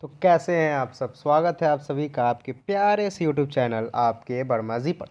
तो कैसे हैं आप सब। स्वागत है आप सभी का आपके प्यारे से यूट्यूब चैनल आपके वर्मा जी पर।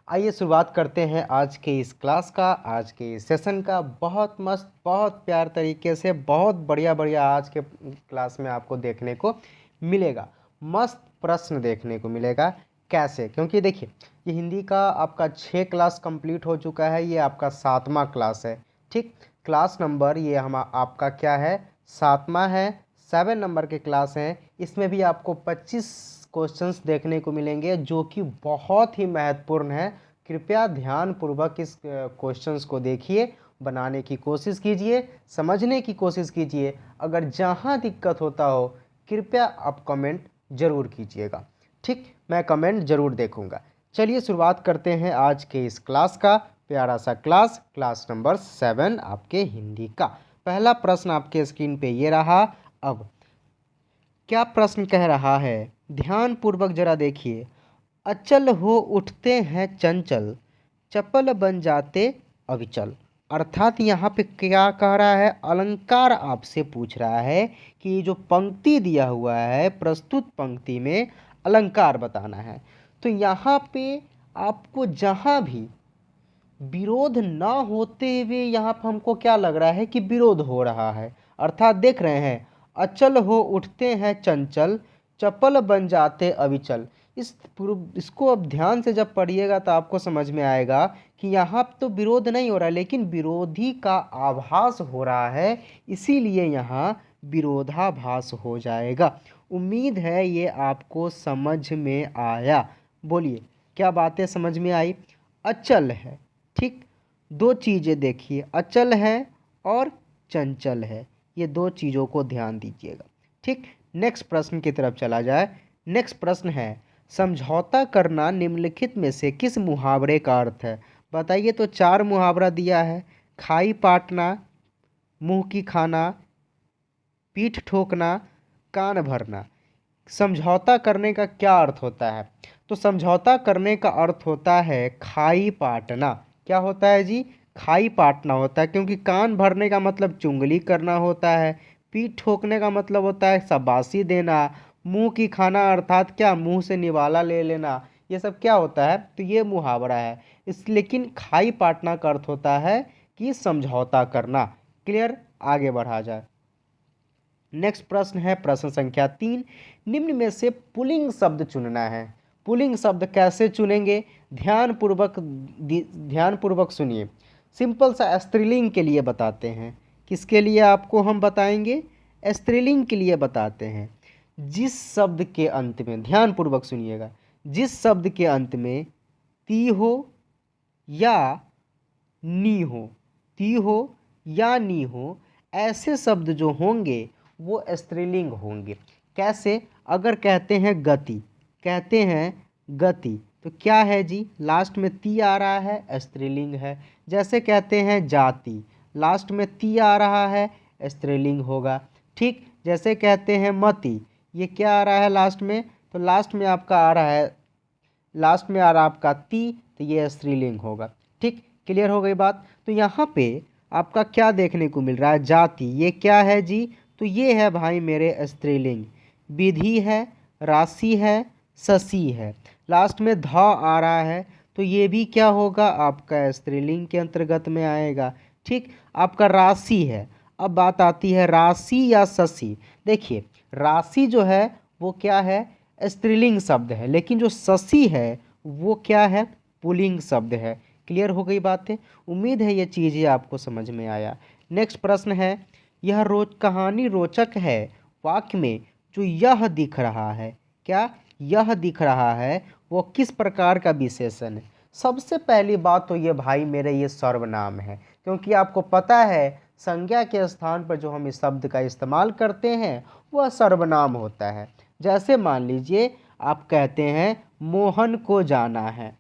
आइए शुरुआत करते हैं आज के इस क्लास का, आज के इस सेशन का। बहुत मस्त, बहुत प्यार तरीके से, बहुत बढ़िया बढ़िया आज के क्लास में आपको देखने को मिलेगा। मस्त प्रश्न देखने को मिलेगा। कैसे? क्योंकि देखिए, ये हिंदी का आपका 6 क्लास कंप्लीट हो चुका है, ये आपका 7वां क्लास है। ठीक, क्लास नंबर ये हम आपका क्या है, 7वां है। 7 नंबर के क्लास हैं। इसमें भी आपको 25 क्वेश्चंस देखने को मिलेंगे जो कि बहुत ही महत्वपूर्ण है। कृपया ध्यानपूर्वक इस क्वेश्चंस को देखिए, बनाने की कोशिश कीजिए, समझने की कोशिश कीजिए। अगर जहां दिक्कत होता हो कृपया आप कमेंट ज़रूर कीजिएगा। ठीक, मैं कमेंट ज़रूर देखूंगा। चलिए शुरुआत करते हैं आज के इस क्लास का। प्यारा सा क्लास, क्लास नंबर 7 आपके हिंदी का। पहला प्रश्न आपके स्क्रीन पे ये रहा। अब क्या प्रश्न कह रहा है, ध्यान पूर्वक जरा देखिए। अचल हो उठते हैं चंचल, चपल बन जाते अविचल। अर्थात यहाँ पे क्या कह रहा है, अलंकार आपसे पूछ रहा है कि जो पंक्ति दिया हुआ है, प्रस्तुत पंक्ति में अलंकार बताना है। तो यहाँ पे आपको जहाँ भी विरोध ना होते हुए यहाँ पर हमको क्या लग रहा है कि विरोध हो रहा है। अर्थात देख रहे हैं, अचल हो उठते हैं चंचल, चपल बन जाते अविचल। इसको अब ध्यान से जब पढ़िएगा तो आपको समझ में आएगा कि यहाँ तो विरोध नहीं हो रहा है, लेकिन विरोधी का आभास हो रहा है, इसीलिए यहाँ विरोधाभास हो जाएगा। उम्मीद है ये आपको समझ में आया। बोलिए, क्या बातें समझ में आई? अचल है, ठीक, दो चीज़ें देखिए, अचल है और चंचल है। ये दो चीज़ों को ध्यान दीजिएगा। ठीक, नेक्स्ट प्रश्न की तरफ चला जाए। नेक्स्ट प्रश्न है, समझौता करना निम्नलिखित में से किस मुहावरे का अर्थ है? बताइए। तो 4 मुहावरा दिया है। खाई पाटना, मुंह की खाना, पीठ ठोकना, कान भरना। समझौता करने का क्या अर्थ होता है? तो समझौता करने का अर्थ होता है खाई पाटना। क्या होता है जी? खाई पाटना होता है, क्योंकि कान भरने का मतलब चुंगली करना होता है। पीठ ठोकने का मतलब होता है शाबाशी देना। मुंह की खाना अर्थात क्या, मुंह से निवाला ले लेना। ये सब क्या होता है? तो ये मुहावरा है इस। लेकिन खाई पाटना का अर्थ होता है कि समझौता करना। क्लियर? आगे बढ़ा जाए। नेक्स्ट प्रश्न है प्रश्न संख्या 3। निम्न में से पुल्लिंग शब्द चुनना है। पुल्लिंग शब्द कैसे चुनेंगे? ध्यानपूर्वक सुनिए। सिंपल सा स्त्रीलिंग के लिए बताते हैं। किसके लिए आपको हम बताएंगे? स्त्रीलिंग के लिए बताते हैं। जिस शब्द के अंत में, ध्यानपूर्वक सुनिएगा, जिस शब्द के अंत में ती हो या नी हो, ती हो या नी हो, ऐसे शब्द जो होंगे वो स्त्रीलिंग होंगे। कैसे? अगर कहते हैं गति, कहते हैं गति, तो क्या है जी? लास्ट में ती आ रहा है, स्त्रीलिंग है। जैसे कहते हैं जाति, लास्ट में ती आ रहा है, स्त्रीलिंग होगा। ठीक, जैसे कहते हैं मति, ये क्या आ रहा है लास्ट में? तो लास्ट में आपका आ रहा है, लास्ट में आ रहा आपका ती, तो ये स्त्रीलिंग होगा। ठीक, क्लियर हो गई बात? तो यहाँ पे आपका क्या देखने को मिल रहा है? जाति, ये क्या है जी? तो ये है भाई मेरे स्त्रीलिंग। विधि है, राशि है, शशि है, लास्ट में ध आ रहा है, तो ये भी क्या होगा? आपका स्त्रीलिंग के अंतर्गत में आएगा। ठीक, आपका राशि है। अब बात आती है राशि या शशि। देखिए, राशि जो है वो क्या है? स्त्रीलिंग शब्द है, लेकिन जो शशि है वो क्या है? पुल्लिंग शब्द है। क्लियर हो गई बातें? उम्मीद है ये चीज़ें आपको समझ में आया। नेक्स्ट प्रश्न है, यह कहानी रोचक है, वाक्य में जो यह दिख रहा है, क्या यह दिख रहा है, वो किस प्रकार का विशेषण है? सबसे पहली बात तो ये भाई मेरे, ये सर्वनाम है। क्योंकि आपको पता है संज्ञा के स्थान पर जो हम इस शब्द का इस्तेमाल करते हैं वह सर्वनाम होता है। जैसे मान लीजिए आप कहते हैं मोहन को जाना है,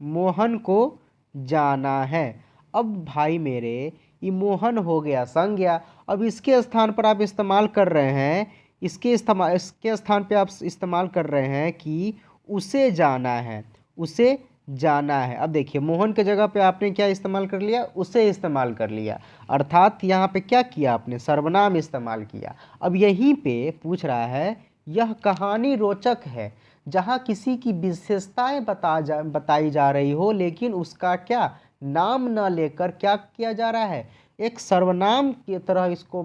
मोहन को जाना है। अब भाई मेरे, ये मोहन हो गया संज्ञा। अब इसके स्थान पर आप इस्तेमाल कर रहे हैं, इसके स्थान पे आप इस्तेमाल कर रहे हैं कि उसे जाना है, उसे जाना है। अब देखिए, मोहन के जगह पे आपने क्या इस्तेमाल कर लिया? उसे इस्तेमाल कर लिया। अर्थात यहाँ पे क्या किया आपने? सर्वनाम इस्तेमाल किया। अब यहीं पे पूछ रहा है यह कहानी रोचक है, जहाँ किसी की विशेषताएं बताई जा रही हो, लेकिन उसका क्या नाम न लेकर क्या किया जा रहा है, एक सर्वनाम की तरह इसको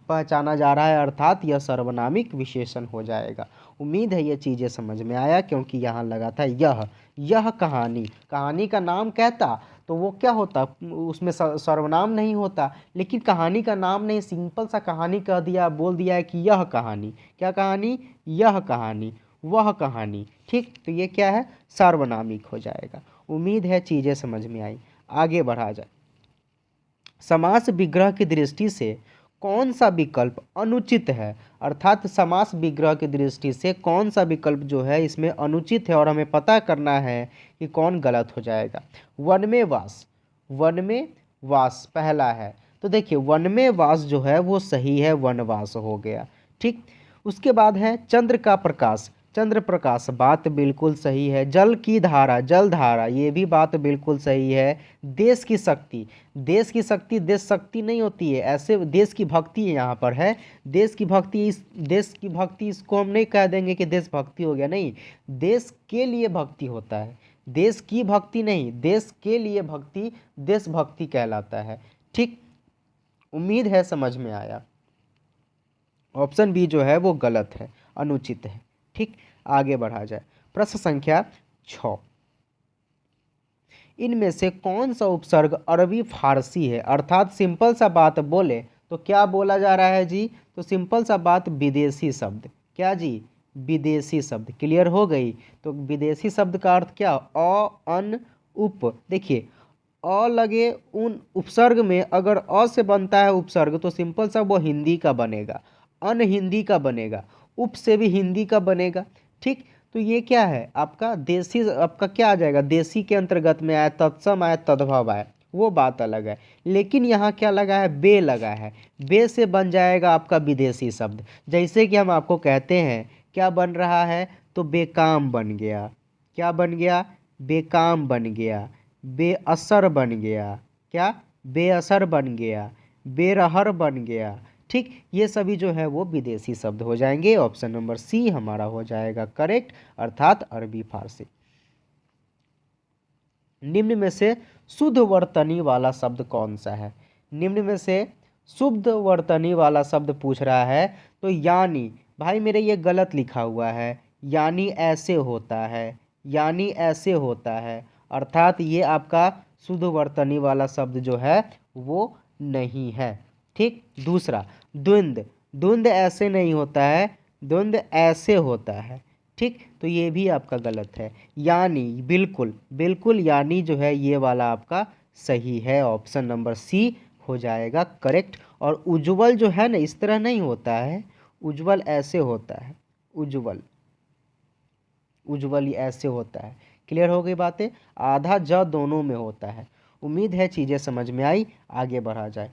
पहचाना जा रहा है, अर्थात यह सर्वनामिक विशेषण हो जाएगा। उम्मीद है ये चीज़ें समझ में आया, क्योंकि यहाँ लगा था यह कहानी, कहानी का नाम कहता तो वो क्या होता, उसमें सर्वनाम नहीं होता, लेकिन कहानी का नाम नहीं, सिंपल सा कहानी कह दिया, बोल दिया है कि यह कहानी, क्या कहानी, यह कहानी, वह कहानी। ठीक, तो ये क्या है, सार्वनामिक हो जाएगा। उम्मीद है चीज़ें समझ में आई, आगे बढ़ा जाए। समास विग्रह की दृष्टि से कौन सा विकल्प अनुचित है, अर्थात समास विग्रह की दृष्टि से कौन सा विकल्प जो है इसमें अनुचित है, और हमें पता करना है कि कौन गलत हो जाएगा। वन में वास, वन में वास पहला है, तो देखिए वन में वास जो है वो सही है, वनवास हो गया। ठीक, उसके बाद है चंद्र का प्रकाश, चंद्र प्रकाश, बात बिल्कुल सही है। जल की धारा, जल धारा, ये भी बात बिल्कुल सही है। देश की शक्ति, देश की शक्ति देश शक्ति नहीं होती है, ऐसे देश की भक्ति यहाँ पर है, देश की भक्ति, इस देश की भक्ति इसको हम नहीं कह देंगे कि देशभक्ति हो गया, नहीं, देश के लिए भक्ति होता है, देश की भक्ति नहीं, देश के लिए भक्ति देशभक्ति कहलाता है। ठीक, उम्मीद है समझ में आया। ऑप्शन बी जो है वो गलत है, अनुचित है। ठीक, आगे बढ़ा जाए। प्रश्न संख्या 6, इनमें से कौन सा उपसर्ग अरबी फारसी है, अर्थात सिंपल सा बात बोले तो क्या बोला जा रहा है जी, तो सिंपल सा बात विदेशी शब्द, क्या जी, विदेशी शब्द। क्लियर हो गई, तो विदेशी शब्द का अर्थ क्या, अ अन उप, देखिए अ लगे उन उपसर्ग में, अगर अ से बनता है उपसर्ग तो सिंपल सा वो हिंदी का बनेगा, अन हिंदी का बनेगा, उप से भी हिंदी का बनेगा। ठीक, तो ये क्या है आपका देशी, आपका क्या आ जाएगा, देशी के अंतर्गत में आया, तत्सम आया, तद्भव आया, वो बात अलग है। लेकिन यहाँ क्या लगा है, बे लगा है, बे से बन जाएगा आपका विदेशी शब्द। जैसे कि हम आपको कहते हैं क्या बन रहा है, तो बेकाम बन गया, क्या बन गया, बेकाम बन गया, बेअसर बन गया, क्या, बेअसर बन गया, बेरहर बन गया। ठीक, ये सभी जो है वो विदेशी शब्द हो जाएंगे। ऑप्शन नंबर सी हमारा हो जाएगा करेक्ट, अर्थात अरबी फारसी। निम्न में से शुद्ध वर्तनी वाला शब्द कौन सा है, निम्न में से शुद्ध वर्तनी वाला शब्द पूछ रहा है, तो यानी, भाई मेरे ये गलत लिखा हुआ है, यानी ऐसे होता है, यानी ऐसे होता है, अर्थात ये आपका शुद्ध वर्तनी वाला शब्द जो है वो नहीं है। ठीक, दूसरा द्वंद्व, द्वंद्व ऐसे नहीं होता है, द्वंद्व ऐसे होता है। ठीक, तो ये भी आपका गलत है। यानी, बिल्कुल बिल्कुल, यानी जो है ये वाला आपका सही है, ऑप्शन नंबर सी हो जाएगा करेक्ट। और उज्ज्वल जो है ना इस तरह नहीं होता है, उज्ज्वल ऐसे होता है, उज्ज्वल, उज्ज्वल ऐसे होता है। क्लियर हो गई बातें, आधा ज दोनों में होता है। उम्मीद है चीज़ें समझ में आई, आगे बढ़ा जाए।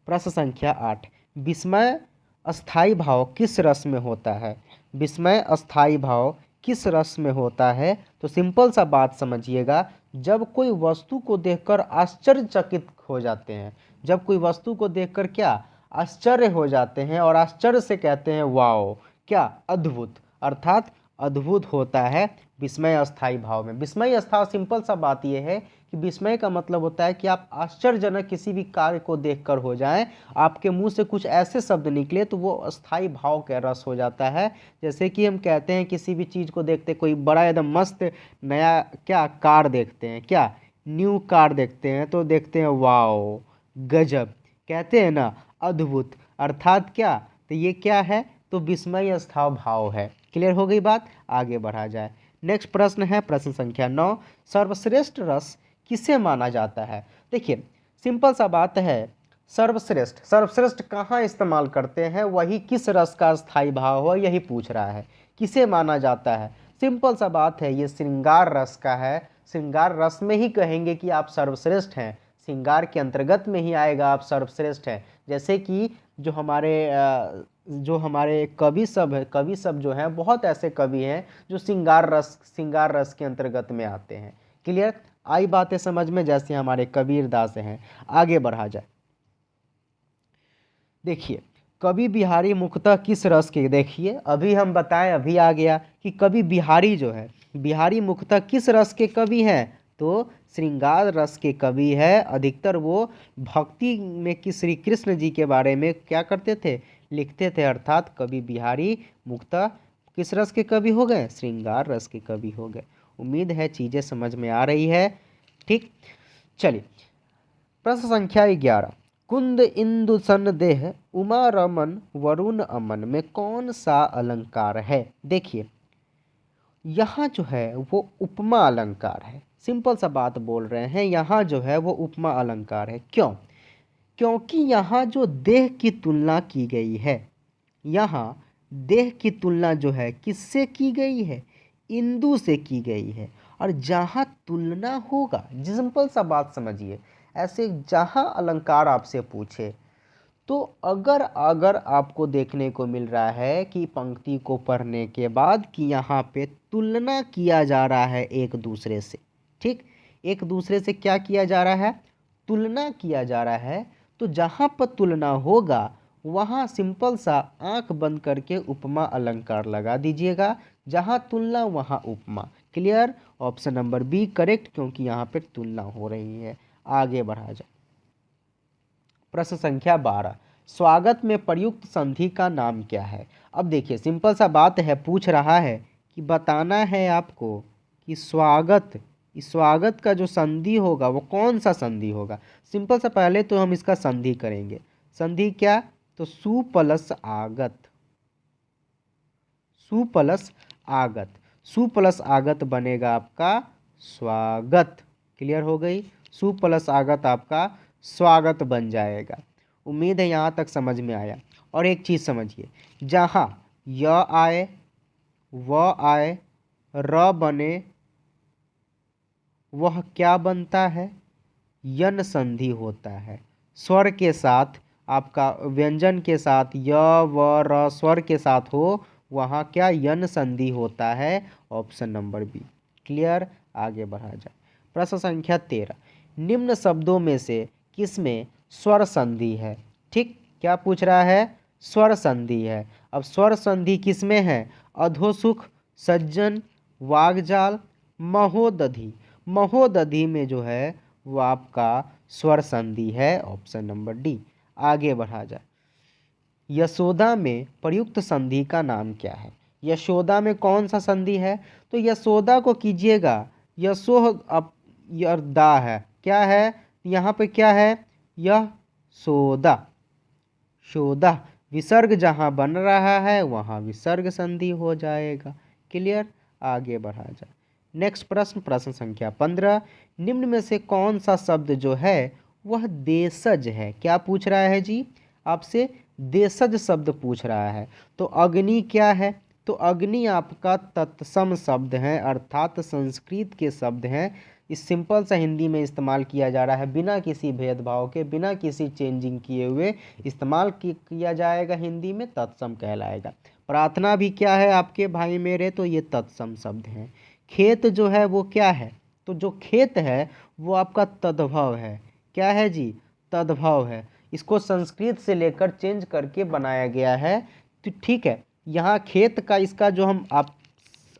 प्रश्न संख्या 8, विस्मय अस्थाई भाव किस रस में होता है, विस्मय अस्थाई भाव किस रस में होता है, तो सिंपल सा बात समझिएगा, जब कोई वस्तु को देखकर आश्चर्यचकित हो जाते हैं, जब कोई वस्तु को देखकर क्या आश्चर्य हो जाते हैं, और आश्चर्य से कहते हैं वाओ, क्या, अद्भुत, अर्थात अद्भुत होता है विस्मय अस्थाई भाव में। विस्मय अस्थाई, सिंपल सा बात यह है कि विस्मय का मतलब होता है कि आप आश्चर्यजनक किसी भी कार्य को देखकर हो जाएं, आपके मुंह से कुछ ऐसे शब्द निकले तो वो अस्थाई भाव का रस हो जाता है। जैसे कि हम कहते हैं किसी भी चीज़ को देखते, कोई बड़ा एकदम मस्त नया क्या कार देखते हैं, क्या न्यू कार देखते हैं, तो देखते हैं वाओ गजब, कहते हैं ना अद्भुत, अर्थात क्या, तो ये क्या है, तो विस्मय अस्थाई भाव है। क्लियर हो गई बात, आगे बढ़ा जाए। नेक्स्ट प्रश्न है प्रश्न संख्या 9, सर्वश्रेष्ठ रस किसे माना जाता है। देखिए सिंपल सा बात है, सर्वश्रेष्ठ, सर्वश्रेष्ठ कहाँ इस्तेमाल करते हैं, वही किस रस का स्थायी भाव हो यही पूछ रहा है, किसे माना जाता है। सिंपल सा बात है, ये श्रृंगार रस का है, श्रृंगार रस में ही कहेंगे कि आप सर्वश्रेष्ठ हैं, श्रृंगार के अंतर्गत में ही आएगा आप सर्वश्रेष्ठ हैं। जैसे कि जो हमारे कवि सब है, कवि सब जो हैं बहुत ऐसे कवि हैं जो श्रृंगार रस के अंतर्गत में आते हैं। क्लियर आई बातें समझ में, जैसे हमारे कबीर दास हैं। आगे बढ़ा जाए। देखिए कवि बिहारी मुख्यतः किस रस के, देखिए अभी हम बताएं, अभी आ गया कि कवि बिहारी जो है, बिहारी मुख्यतः किस रस के कवि हैं, तो श्रृंगार रस के कवि है। अधिकतर वो भक्ति में कि श्री कृष्ण जी के बारे में क्या करते थे, लिखते थे। अर्थात कवि बिहारी मुख्यतः किस रस के कवि हो गए, श्रृंगार रस के कवि हो गए। उम्मीद है चीज़ें समझ में आ रही है। ठीक, चलिए प्रश्न संख्या 11, कुंद इंदु सन देह उमा रमन वरुण अमन में कौन सा अलंकार है। देखिए यहाँ जो है वो उपमा अलंकार है। सिंपल सा बात बोल रहे हैं, यहाँ जो है वो उपमा अलंकार है। क्यों? क्योंकि यहाँ जो देह की तुलना की गई है, यहाँ देह की तुलना जो है किससे की गई है, इंदु से की गई है। और जहाँ तुलना होगा, सिंपल सा बात समझिए, ऐसे जहाँ अलंकार आपसे पूछे तो अगर अगर आपको देखने को मिल रहा है कि पंक्ति को पढ़ने के बाद कि यहाँ पे तुलना किया जा रहा है एक दूसरे से, ठीक, एक दूसरे से क्या किया जा रहा है, तुलना किया जा रहा है, तो जहाँ पर तुलना होगा वहाँ सिंपल सा आंख बंद करके उपमा अलंकार लगा दीजिएगा। जहाँ तुलना वहाँ उपमा। Clear? Option number B correct, क्योंकि यहाँ पे तुलना हो रही है। आगे बढ़ा जाए। प्रश्न संख्या 12, स्वागत में प्रयुक्त संधि का नाम क्या है। अब देखिए सिंपल सा बात है, पूछ रहा है कि बताना है आपको कि स्वागत, इस स्वागत का जो संधि होगा वो कौन सा संधि होगा। सिंपल सा पहले तो हम इसका संधि करेंगे। संधि क्या, तो सु प्लस आगत, सु प्लस आगत, सु प्लस आगत बनेगा आपका स्वागत। क्लियर हो गई? सु प्लस आगत आपका स्वागत बन जाएगा। उम्मीद है यहाँ तक समझ में आया। और एक चीज़ समझिए, जहाँ य आए, व आए, र बने, वह क्या बनता है, यन संधि होता है। स्वर के साथ आपका व्यंजन के साथ य व र स्वर के साथ हो, वहाँ क्या यन संधि होता है। Option number B. क्लियर? आगे बढ़ा जाए। प्रश्न संख्या 13, निम्न शब्दों में से किसमें स्वर संधि है। ठीक, क्या पूछ रहा है, स्वर संधि है। अब स्वर संधि किसमें है, अधोसुख, सज्जन, वागजाल, महोदधि। महोदधि में जो है वो आपका स्वर संधि है। Option number D. आगे बढ़ा जाए। यशोदा में प्रयुक्त संधि का नाम क्या है। यशोदा में कौन सा संधि है, तो यशोदा को कीजिएगा, यशो अब यदा है, क्या है यहाँ पे, क्या है, यह सोदा, शोदा, विसर्ग जहाँ बन रहा है वहाँ विसर्ग संधि हो जाएगा। क्लियर? आगे बढ़ा जाए। नेक्स्ट प्रश्न, प्रश्न संख्या 15, निम्न में से कौन सा शब्द जो है वह देशज है। क्या पूछ रहा है जी आपसे, देशज शब्द पूछ रहा है। तो अग्नि क्या है, तो अग्नि आपका तत्सम शब्द है, अर्थात संस्कृत के शब्द हैं। इस सिंपल सा हिंदी में इस्तेमाल किया जा रहा है, बिना किसी भेदभाव के, बिना किसी चेंजिंग किए हुए इस्तेमाल किया जाएगा। हिंदी में तत्सम कहलाएगा। प्रार्थना भी क्या है आपके भाई मेरे, तो ये तत्सम शब्द हैं। खेत जो है वो क्या है, तो जो खेत है वो आपका तद्भव है। क्या है जी, तद्भव है। इसको संस्कृत से लेकर चेंज करके बनाया गया है। तो ठीक है, यहाँ खेत का इसका जो हम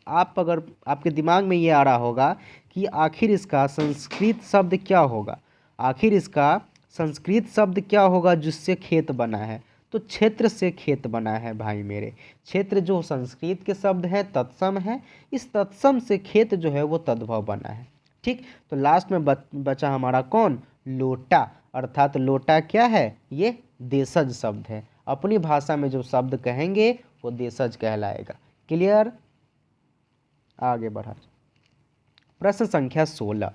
आप अगर आपके दिमाग में ये आ रहा होगा कि आखिर इसका संस्कृत शब्द क्या होगा, आखिर इसका संस्कृत शब्द क्या होगा जिससे खेत बना है, तो क्षेत्र से खेत बना है भाई मेरे। क्षेत्र जो संस्कृत के शब्द है तत्सम है, इस तत्सम से खेत जो है वो तद्भव बना है। ठीक, तो लास्ट में बचा हमारा कौन, लोटा, अर्थात लोटा क्या है, ये देशज शब्द है। अपनी भाषा में जो शब्द कहेंगे वो देशज कहलाएगा। क्लियर? आगे बढ़ा। प्रश्न संख्या 16,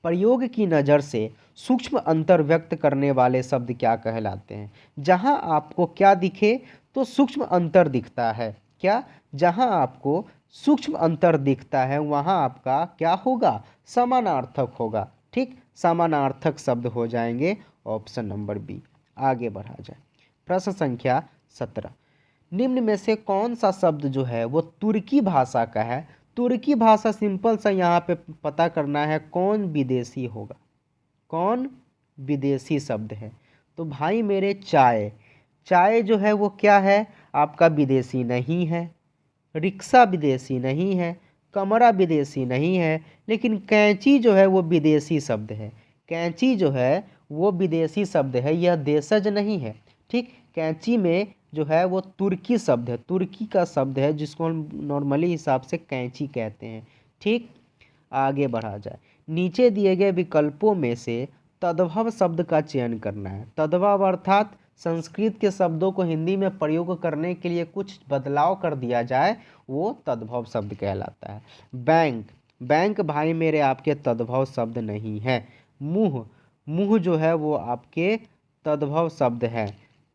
प्रयोग की नज़र से सूक्ष्म अंतर व्यक्त करने वाले शब्द क्या कहलाते हैं। जहां आपको क्या दिखे, तो सूक्ष्म अंतर दिखता है। क्या, जहां आपको सूक्ष्म अंतर दिखता है वहां आपका क्या होगा, समानार्थक होगा। ठीक, समानार्थक शब्द हो जाएंगे। Option number B. आगे बढ़ा जाए। प्रश्न संख्या 17, निम्न में से कौन सा शब्द जो है वो तुर्की भाषा का है। तुर्की भाषा सिंपल सा यहाँ पे पता करना है, कौन विदेशी होगा, कौन विदेशी शब्द है। तो भाई मेरे चाय, चाय जो है वो क्या है आपका, विदेशी नहीं है। रिक्शा विदेशी नहीं है। कमरा विदेशी नहीं है। लेकिन कैंची जो है वो विदेशी शब्द है। कैंची जो है वो विदेशी शब्द है, यह देशज नहीं है। ठीक, कैंची में जो है वो तुर्की शब्द है, तुर्की का शब्द है, जिसको हम नॉर्मली हिसाब से कैंची कहते हैं। ठीक, आगे बढ़ा जाए। नीचे दिए गए विकल्पों में से तद्भव शब्द का चयन करना है। तद्भव अर्थात संस्कृत के शब्दों को हिंदी में प्रयोग करने के लिए कुछ बदलाव कर दिया जाए, वो तद्भव शब्द कहलाता है। बैंक, बैंक भाई मेरे आपके तद्भव शब्द नहीं है। मुंह, मुंह जो है वो आपके तद्भव शब्द है।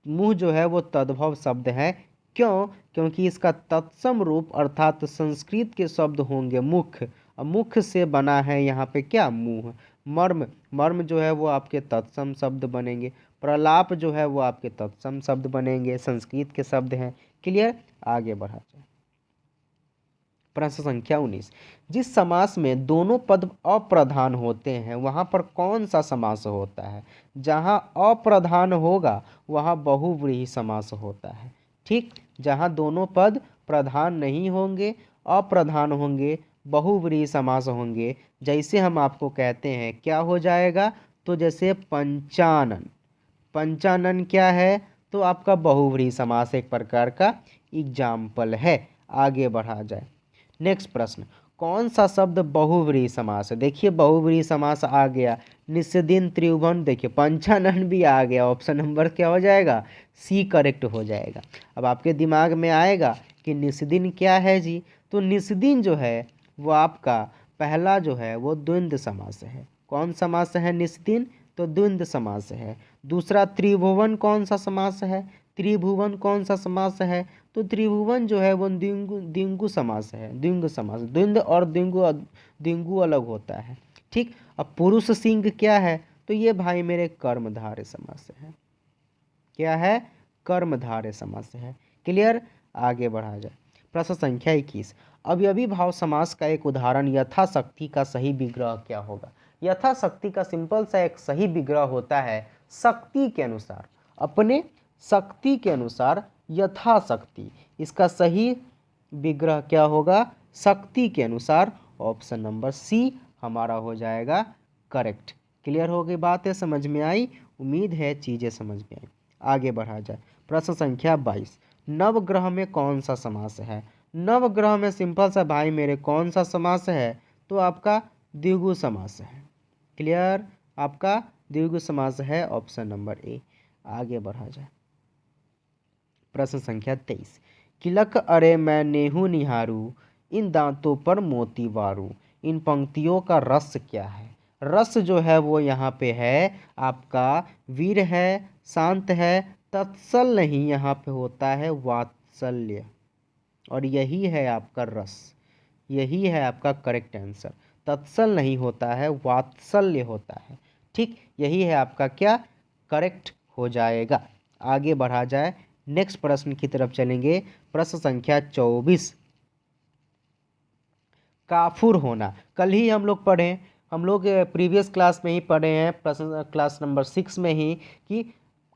मुंह जो है वो तद्भव शब्द है। क्यों? क्योंकि इसका तत्सम रूप अर्थात संस्कृत के शब्द होंगे मुख, और मुख से बना है यहाँ पे क्या, मुंह। मर्म, मर्म जो है वो आपके तत्सम शब्द बनेंगे। प्रलाप जो है वो आपके तत्सम शब्द बनेंगे, संस्कृत के शब्द हैं। क्लियर, आगे बढ़ा जाए। प्रश्न संख्या 19, जिस समास में दोनों पद अप्रधान होते हैं वहां पर कौन सा समास होता है? जहां अप्रधान होगा वहां बहुव्रीहि समास होता है। ठीक, जहां दोनों पद प्रधान नहीं होंगे, अप्रधान होंगे, बहुव्रीहि समास होंगे। जैसे हम आपको कहते हैं क्या हो जाएगा, तो जैसे पंचानन, पंचानन क्या है, तो आपका बहुव्रीहि समास एक प्रकार का एग्जाम्पल है। आगे बढ़ा जाए। नेक्स्ट प्रश्न, कौन सा शब्द बहुव्रीहि समास है? देखिए बहुव्रीहि समास आ गया, निस्दिन, त्रिभुवन, देखिए पंचानन भी आ गया। ऑप्शन नंबर क्या हो जाएगा, सी करेक्ट हो जाएगा। अब आपके दिमाग में आएगा कि निस्दिन क्या है जी, तो निस्दिन जो है वो आपका पहला जो है वो द्वंद्व समास है। कौन समास है निस्दिन, तो द्वंद्व समास है। दूसरा त्रिभुवन कौन सा समास है, त्रिभुवन कौन सा समास है, तो त्रिभुवन जो है वो द्विगु द्विगु समास है, द्विगु समास। द्वंद्व और द्विगु, द्विगु अलग होता है। ठीक, अब पुरुष सिंह क्या है, तो ये भाई मेरे कर्मधारय समास है। क्या है, कर्मधारय समास है। क्लियर, आगे बढ़ा जाए। प्रश्न संख्या 21, अवयवी भाव समास का एक उदाहरण यथाशक्ति का सही विग्रह क्या होगा? यथाशक्ति का सिंपल सा एक सही विग्रह होता है शक्ति के अनुसार, अपने शक्ति के अनुसार, यथाशक्ति। इसका सही विग्रह क्या होगा, शक्ति के अनुसार। ऑप्शन नंबर सी हमारा हो जाएगा करेक्ट। क्लियर हो गई बात है, समझ में आई? उम्मीद है चीज़ें समझ में आई। आगे बढ़ा जाए। प्रश्न संख्या 22, नवग्रह में कौन सा समास है? नवग्रह में सिंपल सा भाई मेरे कौन सा समास है, तो आपका द्विगु समास है। क्लियर, आपका द्विगु समास है, ऑप्शन नंबर ए। आगे बढ़ा जाए। प्रश्न संख्या 23, किलक अरे मैं नेहू निहारू, इन दांतों पर मोती वारू। इन पंक्तियों का रस क्या है? रस जो है वो यहाँ पे है आपका वीर है, शांत है, तत्सल नहीं, यहाँ पे होता है वात्सल्य, और यही है आपका रस, यही है आपका करेक्ट आंसर। तत्सल नहीं होता है, वात्सल्य होता है। ठीक, यही है आपका क्या, करेक्ट हो जाएगा। आगे बढ़ा जाए, नेक्स्ट प्रश्न की तरफ चलेंगे। प्रश्न संख्या 24, काफुर होना। कल ही हम लोग पढ़े, हम लोग प्रीवियस क्लास में ही पढ़े हैं, प्रश्न क्लास नंबर 6 में ही, कि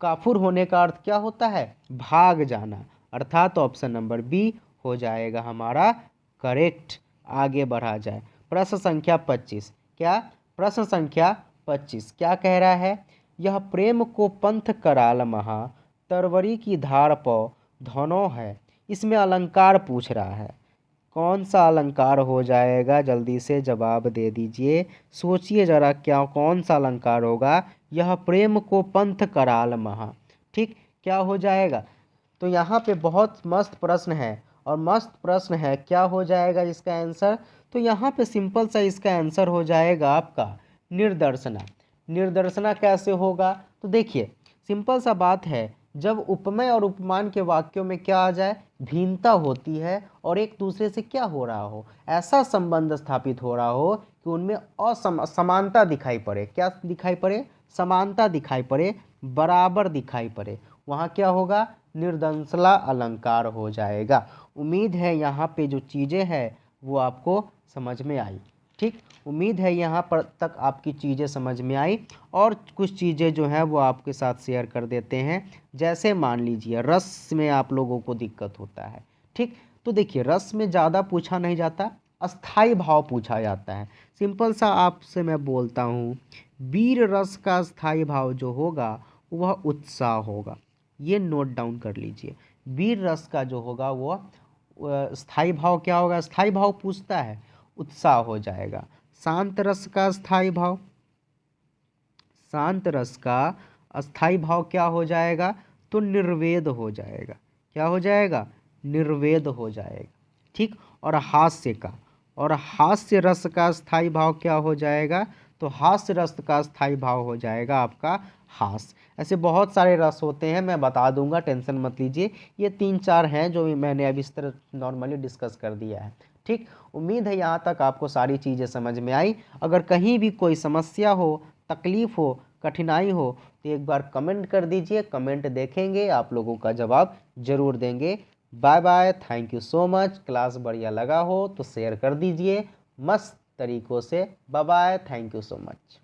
काफुर होने का अर्थ क्या होता है, भाग जाना। अर्थात ऑप्शन नंबर बी हो जाएगा हमारा करेक्ट। आगे बढ़ा जाए। प्रश्न संख्या 25, क्या, प्रश्न संख्या 25 क्या कह रहा है, यह प्रेम को पंथ कराल महा, तरवरी की धार पौ धनो है। इसमें अलंकार पूछ रहा है, कौन सा अलंकार हो जाएगा, जल्दी से जवाब दे दीजिए, सोचिए जरा क्या कौन सा अलंकार होगा। यह प्रेम को पंथ कराल महा, ठीक, क्या हो जाएगा, तो यहाँ पे बहुत मस्त प्रश्न है, और मस्त प्रश्न है, क्या हो जाएगा इसका आंसर, तो यहाँ पे सिंपल सा इसका आंसर हो जाएगा आपका निर्दर्शना। निर्दर्शना कैसे होगा, तो देखिए सिंपल सा बात है, जब उपमेय और उपमान के वाक्यों में क्या आ जाए, भिन्नता होती है, और एक दूसरे से क्या हो रहा हो, ऐसा संबंध स्थापित हो रहा हो कि उनमें असमानता दिखाई पड़े। क्या दिखाई पड़े, समानता दिखाई पड़े, बराबर दिखाई पड़े, वहाँ क्या होगा, निर्दंशला अलंकार हो जाएगा। उम्मीद है यहाँ पे जो चीज़ें हैं वो आपको समझ में आई। ठीक, उम्मीद है यहाँ पर तक आपकी चीज़ें समझ में आई। और कुछ चीज़ें जो हैं वो आपके साथ शेयर कर देते हैं। जैसे मान लीजिए रस में आप लोगों को दिक्कत होता है, ठीक, तो देखिए रस में ज़्यादा पूछा नहीं जाता, अस्थाई भाव पूछा जाता है। सिंपल सा आपसे मैं बोलता हूँ, वीर रस का स्थायी भाव जो होगा वह उत्साह होगा। ये नोट डाउन कर लीजिए। वीर रस का जो होगा वो स्थायी भाव क्या होगा? स्थायी भाव पूछता है, उत्साह हो जाएगा। शांत रस का स्थायी भाव, शांत रस का अस्थाई भाव क्या हो जाएगा? तो निर्वेद हो जाएगा। क्या हो जाएगा? निर्वेद हो जाएगा। ठीक, और हास्य का, और हास्य रस का स्थाई भाव क्या हो जाएगा? तो हास्य रस का स्थाई भाव हो जाएगा आपका हास। ऐसे बहुत सारे रस होते हैं, मैं बता दूंगा, टेंशन मत लीजिए। ये 3-4 हैं जो मैंने अभी इस तरह नॉर्मली डिस्कस कर दिया है। ठीक, उम्मीद है यहाँ तक आपको सारी चीज़ें समझ में आई। अगर कहीं भी कोई समस्या हो, तकलीफ हो, कठिनाई हो, तो एक बार कमेंट कर दीजिए। कमेंट देखेंगे, आप लोगों का जवाब जरूर देंगे। Bye bye, thank you so much. Class बढ़िया लगा हो तो शेयर कर दीजिए मस्त तरीक़ों से। Bye bye, thank you so much.